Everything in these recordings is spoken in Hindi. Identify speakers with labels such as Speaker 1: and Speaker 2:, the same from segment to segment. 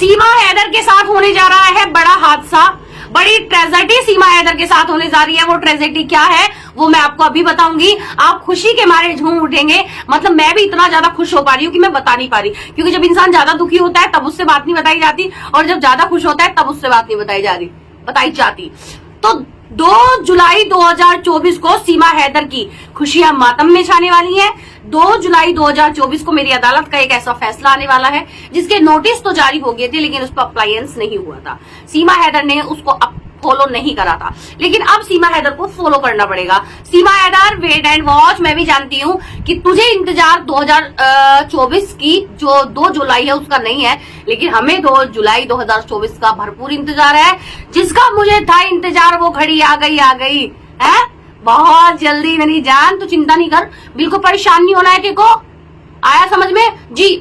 Speaker 1: सीमा हैदर के साथ होने जा रहा है बड़ा हादसा, बड़ी ट्रेजेडी सीमा हैदर के साथ होने जा रही है। वो ट्रेजेडी क्या है वो मैं आपको अभी बताऊंगी। आप खुशी के मारे झूम उठेंगे। मतलब मैं भी इतना ज्यादा खुश हो पा रही हूँ कि मैं बता नहीं पा रही, क्योंकि जब इंसान ज्यादा दुखी होता है तब उससे बात नहीं बताई जाती, और जब ज्यादा खुश होता है तब उससे बात नहीं बताई जाती। तो 2 जुलाई 2024 को सीमा हैदर की खुशियां मातम में छाने वाली हैं। 2 जुलाई 2024 को मेरी अदालत का एक ऐसा फैसला आने वाला है जिसके नोटिस तो जारी हो गए थे, लेकिन उस पर अप्लायंस नहीं हुआ था। सीमा हैदर ने उसको फॉलो नहीं करा था, लेकिन अब सीमा हैदर को फॉलो करना पड़ेगा। सीमा हैदर, वेट एंड वॉच। मैं भी जानती हूँ कि तुझे इंतजार 2024 की जो 2 जुलाई है उसका नहीं है, लेकिन हमें 2 जुलाई 2024 का भरपूर इंतजार है। जिसका मुझे था इंतजार वो घड़ी आ गई है बहुत जल्दी। मेरी जान तू चिंता नहीं कर, बिल्कुल परेशान नहीं होना है तेरे को। आया समझ में जी?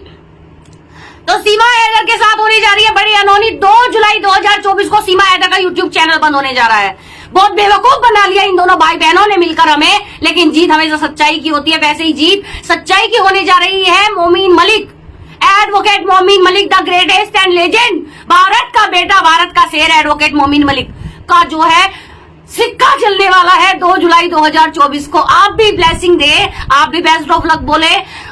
Speaker 1: तो सीमा हैदर के साथ होने जा रही है बड़ी अनहोनी। 2 जुलाई 2024 को सीमा हैदर का यूट्यूब चैनल बंद होने जा रहा है। बहुत बेवकूफ बना लिया इन दोनों भाई बहनों ने मिलकर हमें, लेकिन जीत हमेशा सच्चाई की होती है। वैसे ही जीत सच्चाई की होने जा रही है। Momin Malik, advocate Momin Malik, the greatest and legend, Bharat का बेटा, भारत का शेर, एडवोकेट मोमीन मलिक का जो है सिक्का चलने वाला है 2 जुलाई 2024 को। आप भी ब्लेसिंग दे, आप भी बेस्ट ऑफ लक बोले।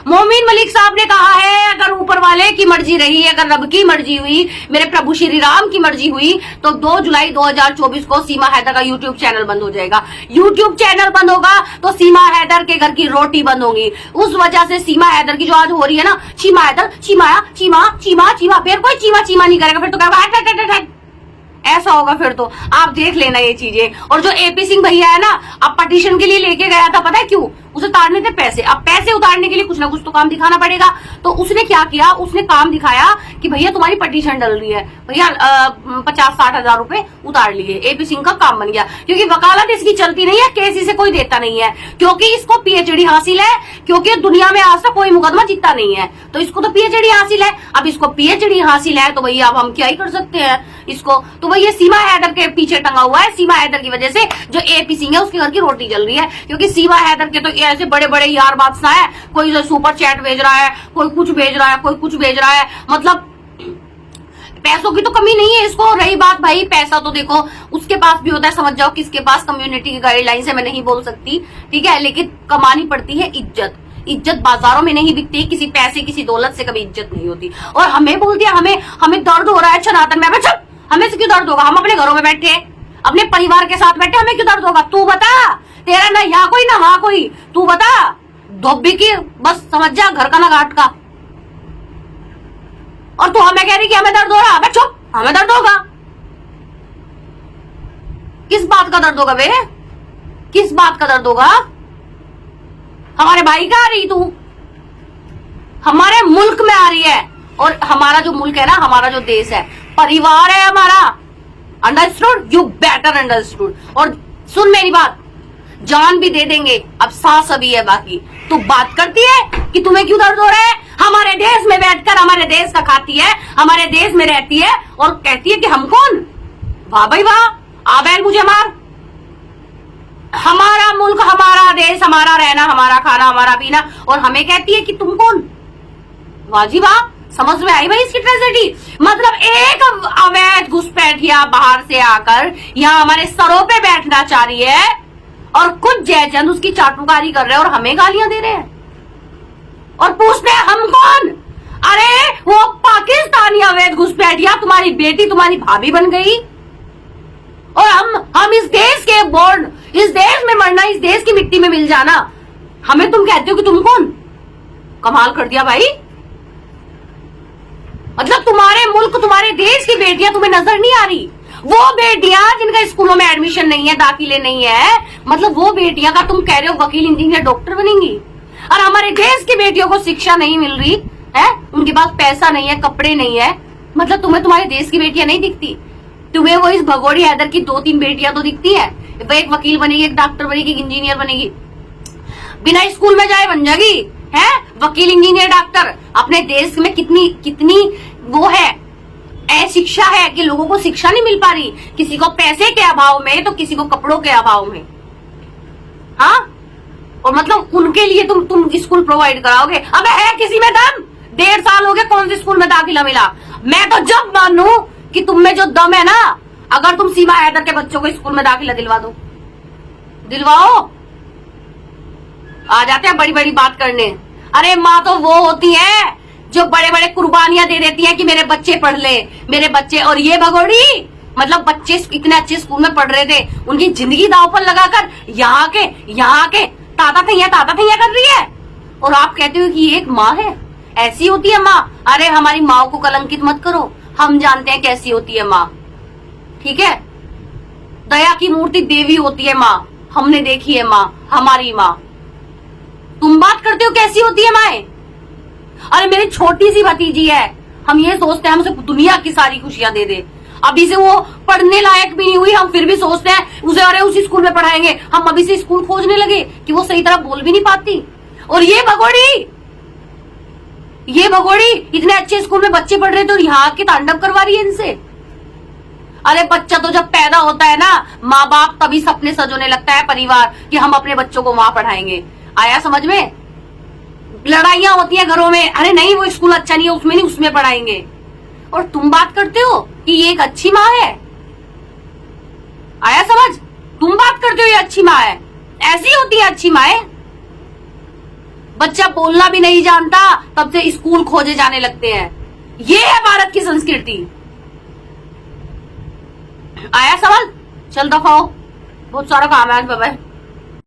Speaker 1: मोमीन मलिक साहब ने कहा है अगर ऊपर वाले की मर्जी रही, अगर रब की मर्जी हुई, मेरे प्रभु श्री राम की मर्जी हुई, तो 2 जुलाई 2024 को सीमा हैदर का यूट्यूब चैनल बंद हो जाएगा। यूट्यूब चैनल बंद होगा तो सीमा हैदर के घर की रोटी बंद होगी। उस वजह से सीमा हैदर की जो आज हो रही है ना, सीमा हैदर चीमाया चीमा चीमा चीमा, फिर कोई चीमा चीमा नहीं करेगा, फिर तो कहेगा ऐसा होगा। फिर तो आप देख लेना ये चीजें। और जो एपी सिंह भैया है ना, अब पटिशन के लिए लेके गया था, पता है क्यों? उसे उतारने थे पैसे। अब पैसे उतारने के लिए कुछ ना कुछ तो काम दिखाना पड़ेगा। तो उसने क्या किया, उसने काम दिखाया कि भैया तुम्हारी पटिशन डल रही है, भैया 50-60 हजार रुपए उतार लिए। एपी सिंह का काम बन गया, क्योंकि वकालत इसकी चलती नहीं है, केस इसे कोई देता नहीं है, क्योंकि इसको पीएचडी हासिल है, क्योंकि दुनिया में आज तक कोई मुकदमा जीता नहीं है, तो इसको तो पीएचडी हासिल है। अब इसको पीएचडी हासिल है तो भैया अब हम क्या ही कर सकते हैं इसको। तो भैया सीमा हैदर के पीछे टंगा हुआ है। सीमा हैदर की वजह से जो एपी सिंह है उसके घर की रोटी जल रही है, क्योंकि सीमा हैदर के तो ऐसे बड़े बड़े यार बादशाह है। कोई सुपर चैट भेज रहा है, कोई कुछ भेज रहा है, कोई कुछ भेज रहा है। मतलब पैसों की तो कमी नहीं है इसको। रही बात भाई पैसा, तो देखो उसके पास भी होता है, समझ जाओ किसके पास। कम्युनिटी की गाइडलाइन से मैं नहीं बोल सकती, ठीक है, लेकिन कमानी पड़ती है इज्जत। इज्जत बाजारों में नहीं बिकती, किसी पैसे किसी दौलत से कभी इज्जत नहीं होती। और हमें बोल दिया हमें दर्द हो रहा है सनातन में। हमें से क्यों दर्द होगा? हम अपने घरों में बैठे, अपने परिवार के साथ बैठे, हमें क्यों दर्द होगा? तू बता, तेरा ना यहाँ कोई ना वहां कोई, तू बता। धोबी की बस समझ जा, घर का ना घाट का। और तू हमें कह रही कि हमें दर्द हो रहा है? चुप, हमें दर्द होगा। किस बात का दर्द होगा बे? किस बात का दर्द होगा? हमारे भाई का आ रही तू, हमारे मुल्क में आ रही है। और हमारा जो मुल्क है ना, हमारा जो देश है, परिवार है हमारा। अंडरस्टूड? You better understood. और सुन मेरी बात, जान भी दे देंगे, अब सांस अभी है बाकी। तू बात करती है कि तुम्हें क्यों दर्द हो रहा है? हमारे देश में बैठकर हमारे देश का खाती है, हमारे देश में रहती है और कहती है कि हम कौन? वाह भाई वाह, आ बैल मुझे मार। हमारा मुल्क, हमारा देश, हमारा रहना, हमारा खाना, हमारा पीना, और हमें कहती है कि तुम कौन? वाह जी वाह। समझ में आई भाई इसकी ट्रेजेडी? मतलब एक अवैध घुसपैठिया बाहर से आकर यहाँ हमारे सरों पे बैठना चाह रही है, और कुछ जयचंद उसकी चाटुकारी कर रहे हैं और हमें गालियां दे रहे हैं और पूछते हैं हम कौन? अरे वो पाकिस्तानी अवैध घुसपैठिया तुम्हारी बेटी, तुम्हारी भाभी बन गई, और हम इस देश के बोर्ड, इस देश में मरना, इस देश की मिट्टी में मिल जाना, हमें तुम कहते हो कि तुम कौन? कमाल कर दिया भाई। मतलब तुम्हारे मुल्क, तुम्हारे देश की बेटियां तुम्हें नजर नहीं आ रही? वो बेटियां जिनका स्कूलों में एडमिशन नहीं है, दाखिले नहीं है, मतलब वो बेटियां का तुम कह रहे हो वकील, इंजीनियर, डॉक्टर बनेंगी। और हमारे देश की बेटियों को शिक्षा नहीं मिल रही है, उनके पास पैसा नहीं है, कपड़े नहीं है, मतलब तुम्हें तुम्हारे देश की बेटियां नहीं दिखती? तुम्हें वो इस भगोड़ी हैदर की 2-3 बेटियां तो दिखती है। वो एक वकील बनेगी, एक डॉक्टर बनेगी, एक इंजीनियर बनेगी, बिना स्कूल में जाए बन जाएगी, है वकील, इंजीनियर, डॉक्टर। अपने देश में कितनी वो है शिक्षा है कि लोगों को शिक्षा नहीं मिल पा रही, किसी को पैसे के अभाव में तो किसी को कपड़ों के अभाव में। हाँ, और मतलब उनके लिए तुम स्कूल प्रोवाइड कराओगे? अब है किसी में दम? 1.5 साल हो गए, कौन से स्कूल में दाखिला मिला? मैं तो जब मानू कि तुम में जो दम है ना, अगर तुम सीमा हैदर के बच्चों को स्कूल में दाखिला दिलवा दो, दिलवाओ। आ जाते हैं बड़ी बड़ी बात करने। अरे माँ तो वो होती है जो बड़े बड़े कुर्बानियां दे देती है कि मेरे बच्चे पढ़ ले, मेरे बच्चे। और ये भगोड़ी, मतलब बच्चे इतने अच्छे स्कूल में पढ़ रहे थे, उनकी जिंदगी दांव पर लगाकर यहाँ के ताता थैया कर रही है। और आप कहते हो कि ये एक माँ है, ऐसी होती है माँ। अरे हमारी माँ को कलंकित मत करो, हम जानते हैं कैसी होती है माँ, ठीक है? दया की मूर्ति देवी होती है माँ, हमने देखी है माँ, हमारी माँ। तुम बात करते हो कैसी होती है माँ? अरे मेरी छोटी सी भतीजी है, हम ये सोचते हैं हम उसे दुनिया की सारी खुशियां दे दे। अभी से वो पढ़ने लायक भी नहीं हुई, हम फिर भी सोचते हैं उसे अरे उसी स्कूल में पढ़ाएंगे। हम अभी से स्कूल खोजने लगे कि वो सही तरह बोल भी नहीं पाती। और ये भगोड़ी इतने अच्छे स्कूल में बच्चे पढ़ रहे थे और यहाँ के तांडव करवा रही है इनसे। अरे बच्चा तो जब पैदा होता है ना, माँ बाप तभी सपने सजोने लगता है परिवार कि हम अपने बच्चों को वहां पढ़ाएंगे। आया समझ में? लड़ाइयां होती है घरों में, अरे नहीं वो स्कूल अच्छा नहीं है, उसमें नहीं, उसमें पढ़ाएंगे। और तुम बात करते हो कि ये एक अच्छी माँ है। आया समझ? तुम बात करते हो ये अच्छी माँ है, ऐसी होती है अच्छी माँ। बच्चा बोलना भी नहीं जानता तब से स्कूल खोजे जाने लगते हैं। ये है भारत की संस्कृति। आया समझ? चल दफा हो, बहुत सारा काम है आज। Bye bye.